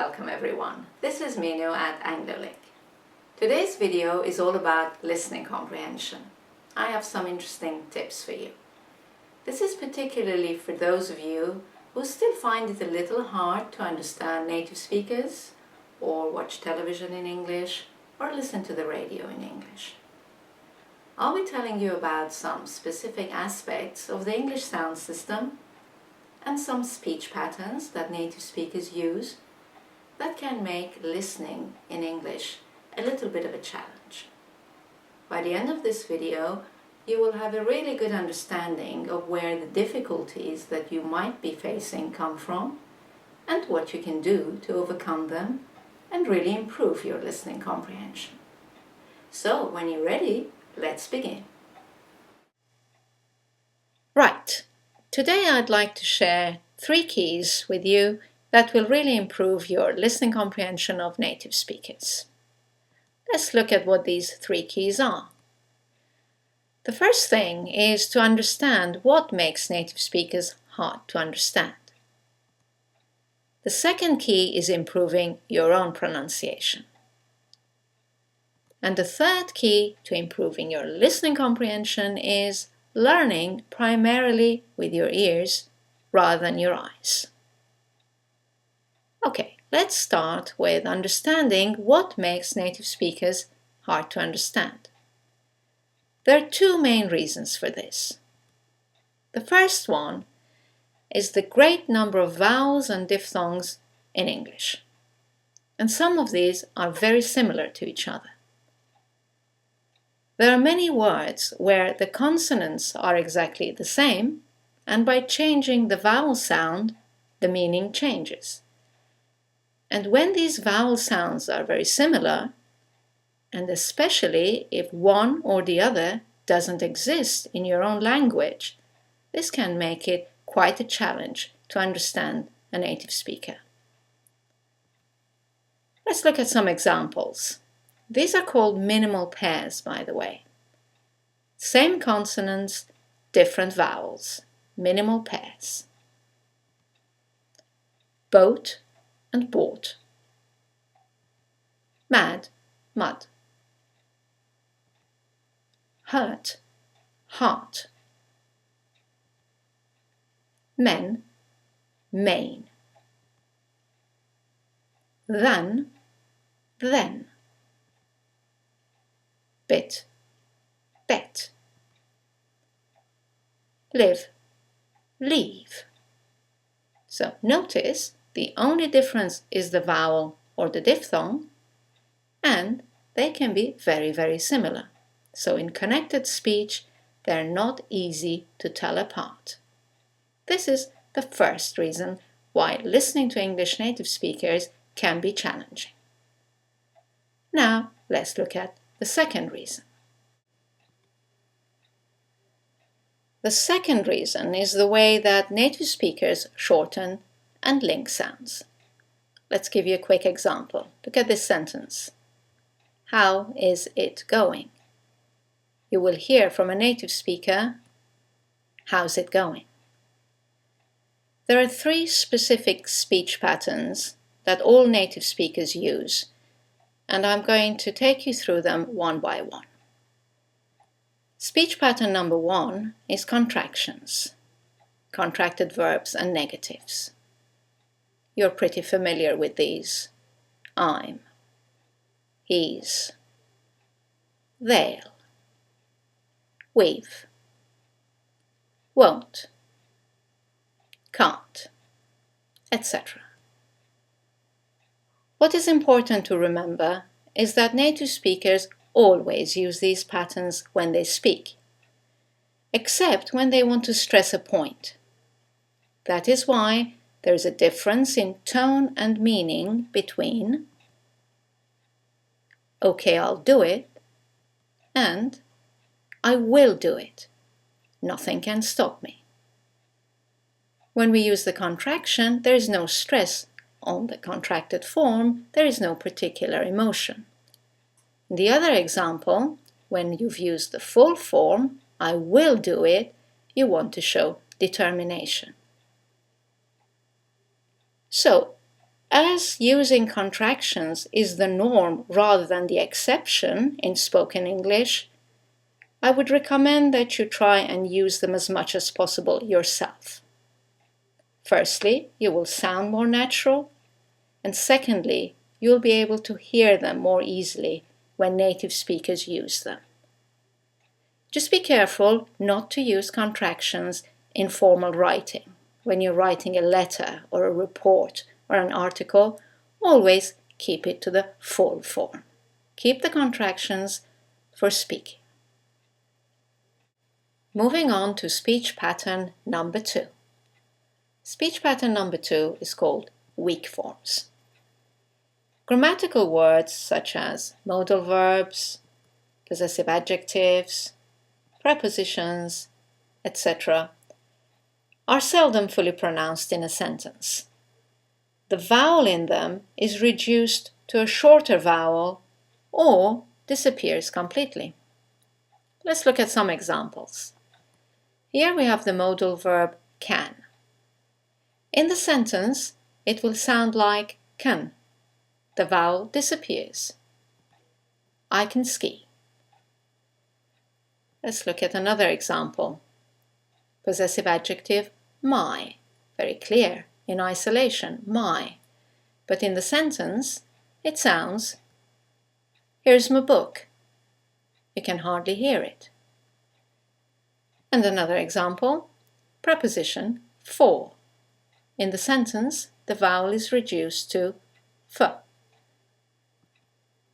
welcome everyone. This is Minu at AngloLink. Today's video is all about listening comprehension. I have some interesting tips for you. This is particularly for those of you who still find it a little hard to understand native speakers, or watch television in English, or listen to the radio in English. I'll be telling you about some specific aspects of the English sound system and some speech patterns that native speakers use that can make listening in English a little bit of a challenge. By the end of this video, you will have a really good understanding of where the difficulties that you might be facing come from and what you can do to overcome them and really improve your listening comprehension. So, when you're ready, let's begin. Right. Today I'd like to share 3 keys with you that will really improve your listening comprehension of native speakers. Let's look at what these 3 keys are. The first thing is to understand what makes native speakers hard to understand. The second key is improving your own pronunciation. And the third key to improving your listening comprehension is learning primarily with your ears rather than your eyes. Okay, let's start with understanding what makes native speakers hard to understand. There are 2 main reasons for this. The first one is the great number of vowels and diphthongs in English, and some of these are very similar to each other. There are many words where the consonants are exactly the same, and by changing the vowel sound, the meaning changes. And when these vowel sounds are very similar, and especially if one or the other doesn't exist in your own language, this can make it quite a challenge to understand a native speaker. Let's look at some examples. These are called minimal pairs, by the way. Same consonants, different vowels. Minimal pairs. Boat and bought. Mad, mud. Hurt, heart. Men, main. Than, then. Bit, bet. Live, leave. So notice the only difference is the vowel or the diphthong, and they can be very, very similar. So in connected speech, they're not easy to tell apart. This is the first reason why listening to English native speakers can be challenging. Now, let's look at the second reason. The second reason is the way that native speakers shorten and link sounds. Let's give you a quick example. Look at this sentence. How is it going? You will hear from a native speaker, how's it going? There are 3 specific speech patterns that all native speakers use, and I'm going to take you through them one by one. Speech pattern number 1 is contractions, contracted verbs and negatives. You're pretty familiar with these. I'm, he's, they'll, we've, won't, can't, etc. What is important to remember is that native speakers always use these patterns when they speak, except when they want to stress a point. That is why there is a difference in tone and meaning between "Okay, I'll do it" and "I will do it. Nothing can stop me." When we use the contraction, there is no stress on the contracted form, there is no particular emotion. In the other example, when you've used the full form, "I will do it," you want to show determination. So, As using contractions is the norm rather than the exception in spoken English, I would recommend that you try and use them as much as possible yourself. Firstly, you will sound more natural, and secondly, you'll be able to hear them more easily when native speakers use them. Just be careful not to use contractions in formal writing. When you're writing a letter or a report or an article, always keep it to the full form. Keep the contractions for speaking. Moving on to speech pattern number 2. Speech pattern number 2 is called weak forms. Grammatical words such as modal verbs, possessive adjectives, prepositions, etc. are seldom fully pronounced in a sentence. The vowel in them is reduced to a shorter vowel or disappears completely. Let's look at some examples. Here we have the modal verb can. In the sentence, it will sound like can. The vowel disappears. I can ski. Let's look at another example. Possessive adjective my. Very clear in isolation, my. But in the sentence, it sounds, here's my book. You can hardly hear it. And another example, preposition for. In the sentence, the vowel is reduced to f.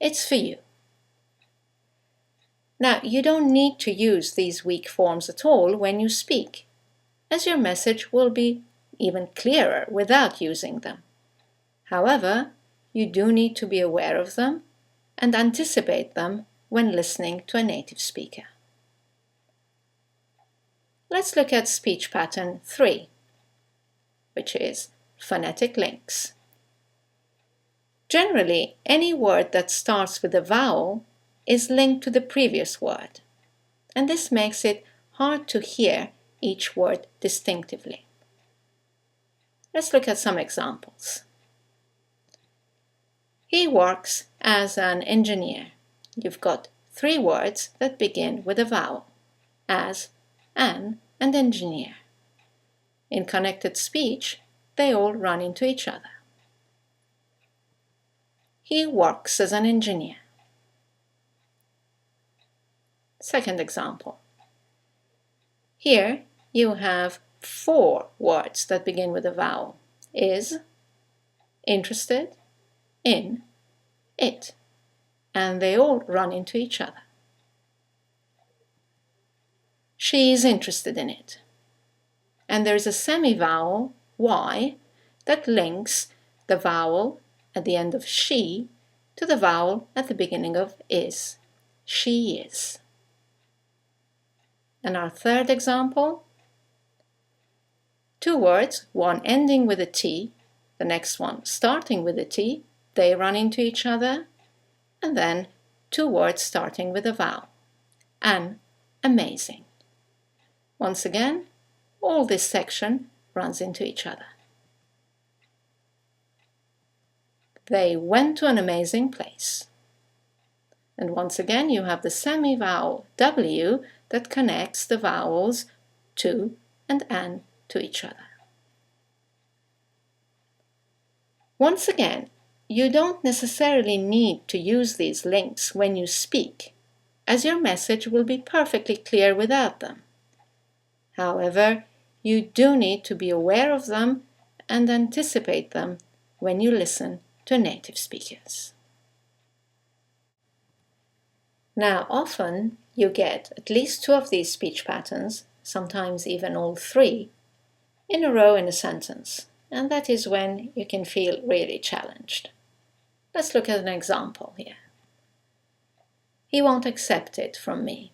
It's for you. Now, you don't need to use these weak forms at all when you speak, as your message will be even clearer without using them. However, you do need to be aware of them and anticipate them when listening to a native speaker. Let's look at speech pattern 3, which is phonetic links. Generally, any word that starts with a vowel is linked to the previous word, and this makes it hard to hear each word distinctively. Let's look at some examples. He works as an engineer. You've got 3 words that begin with a vowel, as, an, and engineer. In connected speech, they all run into each other. He works as an engineer. Second example. Here you have 4 words that begin with a vowel. Is, interested, in, it. And they all run into each other. She is interested in it. And there is a semi-vowel, y, that links the vowel at the end of she to the vowel at the beginning of is. She is. And our third example, 2 words, one ending with a T, the next one starting with a T, they run into each other, and then 2 words starting with a vowel. An, amazing. Once again, all this section runs into each other. They went to an amazing place. And once again, you have the semi-vowel W that connects the vowels to and an to each other. Once again, you don't necessarily need to use these links when you speak, as your message will be perfectly clear without them. However, you do need to be aware of them and anticipate them when you listen to native speakers. Now, often you get at least 2 of these speech patterns, sometimes even all 3, in a row in a sentence, and that is when you can feel really challenged. Let's look at an example here. He won't accept it from me.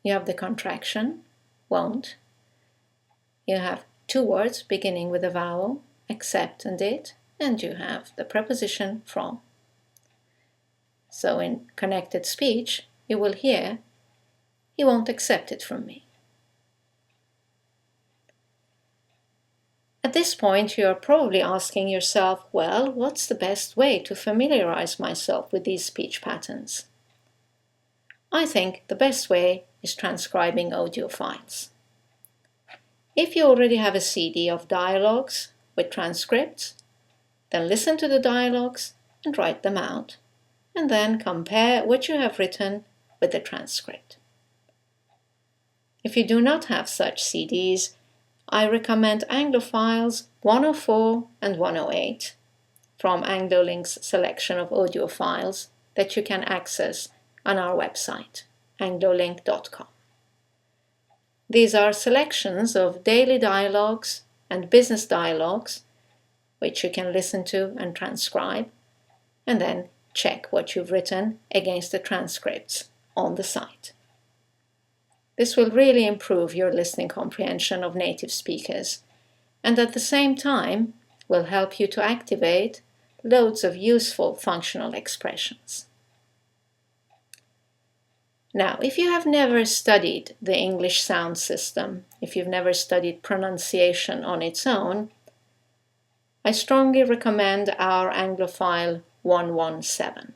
You have the contraction, won't. You have 2 words beginning with a vowel, accept and it, and you have the preposition from. So in connected speech, you will hear, he won't accept it from me. At this point, you are probably asking yourself, well, what's the best way to familiarize myself with these speech patterns? I think the best way is transcribing audio files. If you already have a CD of dialogues with transcripts, then listen to the dialogues and write them out, and then compare what you have written with the transcript. If you do not have such CDs, I recommend Anglofiles 104 and 108 from AngloLink's selection of audio files that you can access on our website, anglolink.com. These are selections of daily dialogues and business dialogues, which you can listen to and transcribe, and then check what you've written against the transcripts on the site. This will really improve your listening comprehension of native speakers, and at the same time will help you to activate loads of useful functional expressions. Now, if you have never studied the English sound system, if you've never studied pronunciation on its own, I strongly recommend our Anglophile 117.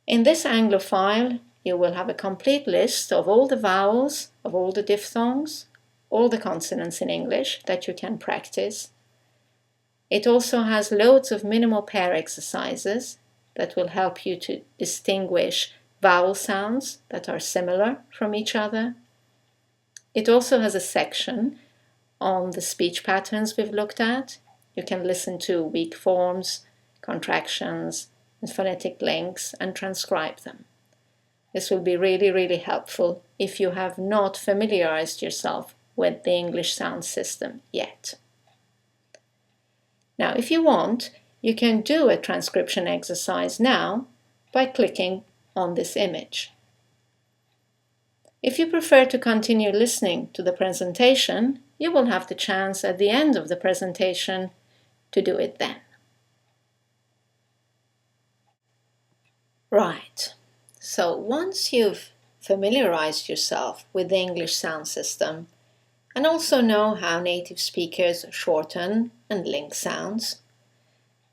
In this Anglophile, you will have a complete list of all the vowels, of all the diphthongs, all the consonants in English that you can practice. It also has loads of minimal pair exercises that will help you to distinguish vowel sounds that are similar from each other. It also has a section on the speech patterns we've looked at. You can listen to weak forms, contractions, and phonetic links and transcribe them. This will be really, really helpful if you have not familiarized yourself with the English sound system yet. Now, if you want, you can do a transcription exercise now by clicking on this image. If you prefer to continue listening to the presentation, you will have the chance at the end of the presentation to do it then. Right, so once you've familiarized yourself with the English sound system and also know how native speakers shorten and link sounds,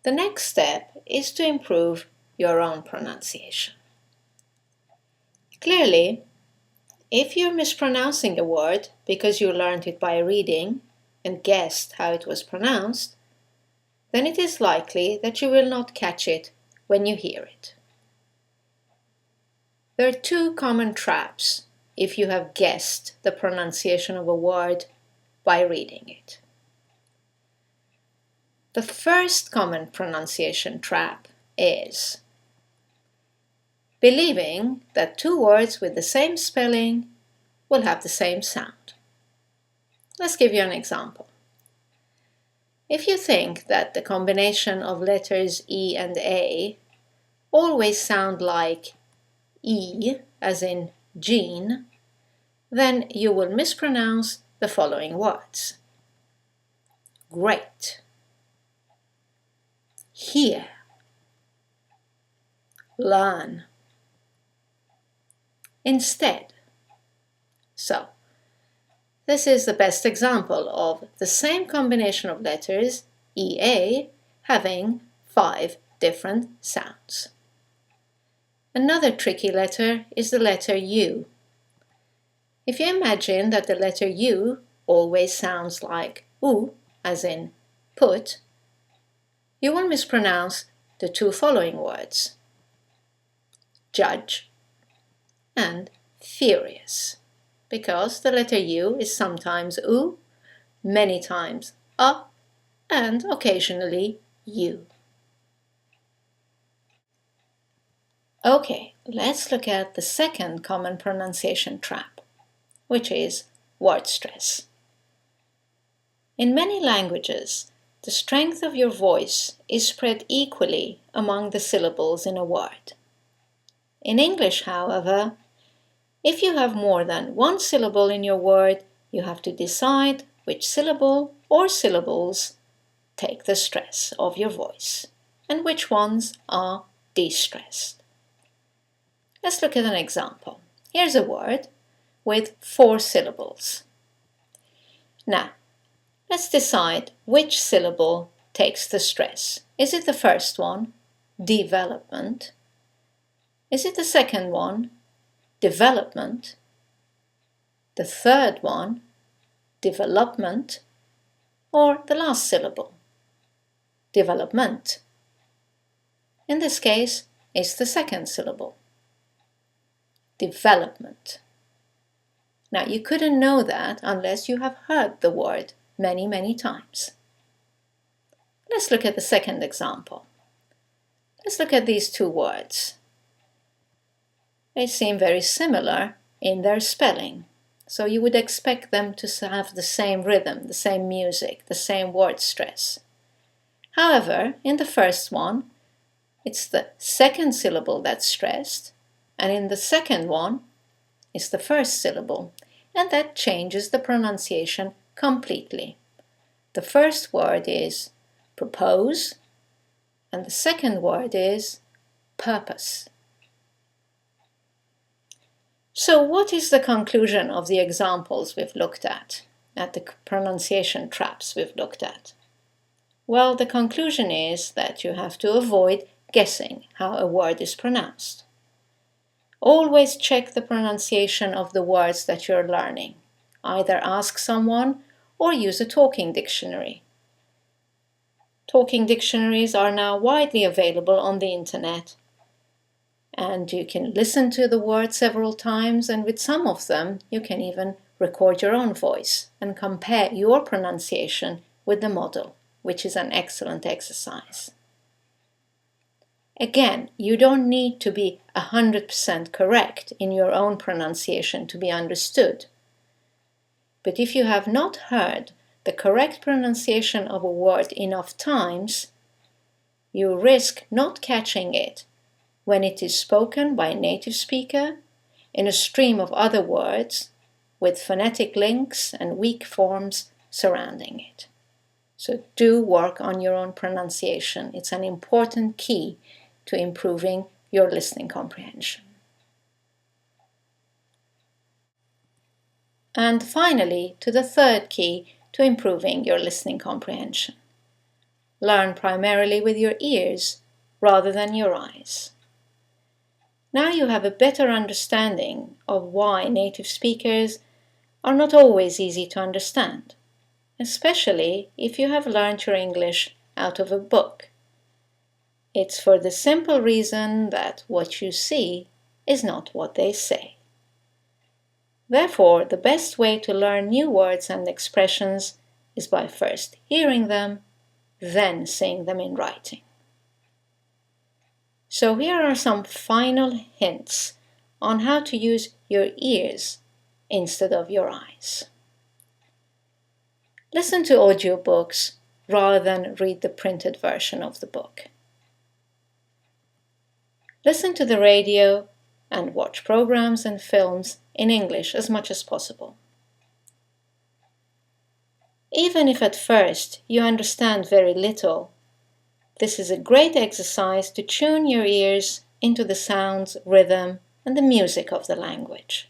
the next step is to improve your own pronunciation. Clearly, if you're mispronouncing a word because you learned it by reading and guessed how it was pronounced, then it is likely that you will not catch it when you hear it. There are two common traps if you have guessed the pronunciation of a word by reading it. The first common pronunciation trap is believing that two words with the same spelling will have the same sound. Let's give you an example. If you think that the combination of letters E and A always sound like E, as in Jean, then you will mispronounce the following words. Great, hear, learn, instead. So, this is the best example of the same combination of letters, EA, having 5 different sounds. Another tricky letter is the letter U. If you imagine that the letter U always sounds like U, as in put, you will mispronounce the two following words, judge and furious, because the letter U is sometimes U, many times A, and occasionally U. Okay, let's look at the second common pronunciation trap, which is word stress. In many languages, the strength of your voice is spread equally among the syllables in a word. In English, however, if you have more than one syllable in your word, you have to decide which syllable or syllables take the stress of your voice and which ones are de-stressed. Let's look at an example. Here's a word with 4 syllables. Now, Let's decide which syllable takes the stress. Is it the first one, development? Is it the second one, development? The third one, development? Or the last syllable, development? In this case, it's the second syllable, development. Now, you couldn't know that unless you have heard the word many times. Let's look at the second example. Let's look at these two words. They seem very similar in their spelling, so you would expect them to have the same rhythm, the same music, the same word stress. However, in the first one, it's the second syllable that's stressed, and in the second one, it's the first syllable, and that changes the pronunciation completely. The first word is propose, and the second word is purpose. So what is the conclusion of the examples we've looked at the pronunciation traps we've looked at? Well, the conclusion is that you have to avoid guessing how a word is pronounced. Always check the pronunciation of the words that you're learning. Either ask someone or use a talking dictionary. Talking dictionaries are now widely available on the internet, and you can listen to the word several times, and with some of them you can even record your own voice and compare your pronunciation with the model, which is an excellent exercise. Again, you don't need to be 100% correct in your own pronunciation to be understood. But if you have not heard the correct pronunciation of a word enough times, you risk not catching it when it is spoken by a native speaker in a stream of other words with phonetic links and weak forms surrounding it. So do work on your own pronunciation. It's an important key to improving your listening comprehension. And finally, to the third key to improving your listening comprehension. Learn primarily with your ears rather than your eyes. Now you have a better understanding of why native speakers are not always easy to understand, especially if you have learned your English out of a book. It's for the simple reason that what you see is not what they say. Therefore, the best way to learn new words and expressions is by first hearing them, then seeing them in writing. So here are some final hints on how to use your ears instead of your eyes. Listen to audiobooks rather than read the printed version of the book. Listen to the radio and watch programs and films in English as much as possible. Even if at first you understand very little, this is a great exercise to tune your ears into the sounds, rhythm, and the music of the language.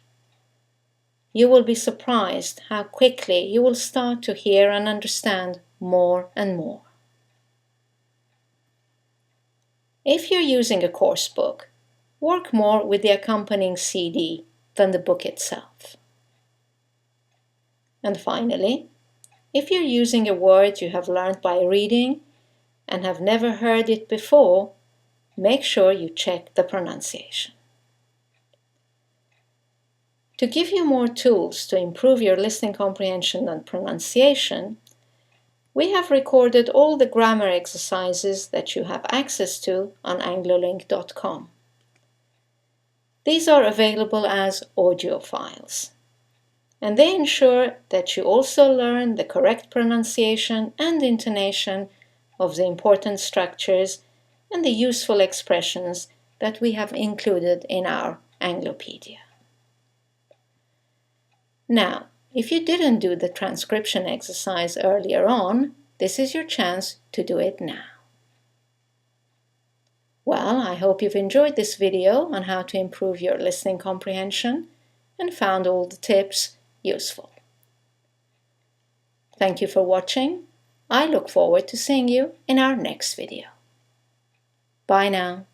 You will be surprised how quickly you will start to hear and understand more and more. If you're using a course book, work more with the accompanying CD than the book itself. And finally, if you're using a word you have learned by reading and have never heard it before, make sure you check the pronunciation. To give you more tools to improve your listening comprehension and pronunciation, we have recorded all the grammar exercises that you have access to on anglolink.com. These are available as audio files, and they ensure that you also learn the correct pronunciation and intonation of the important structures and the useful expressions that we have included in our Anglopedia. Now, if you didn't do the transcription exercise earlier on, this is your chance to do it now. Well, I hope you've enjoyed this video on how to improve your listening comprehension and found all the tips useful. Thank you for watching. I look forward to seeing you in our next video. Bye now.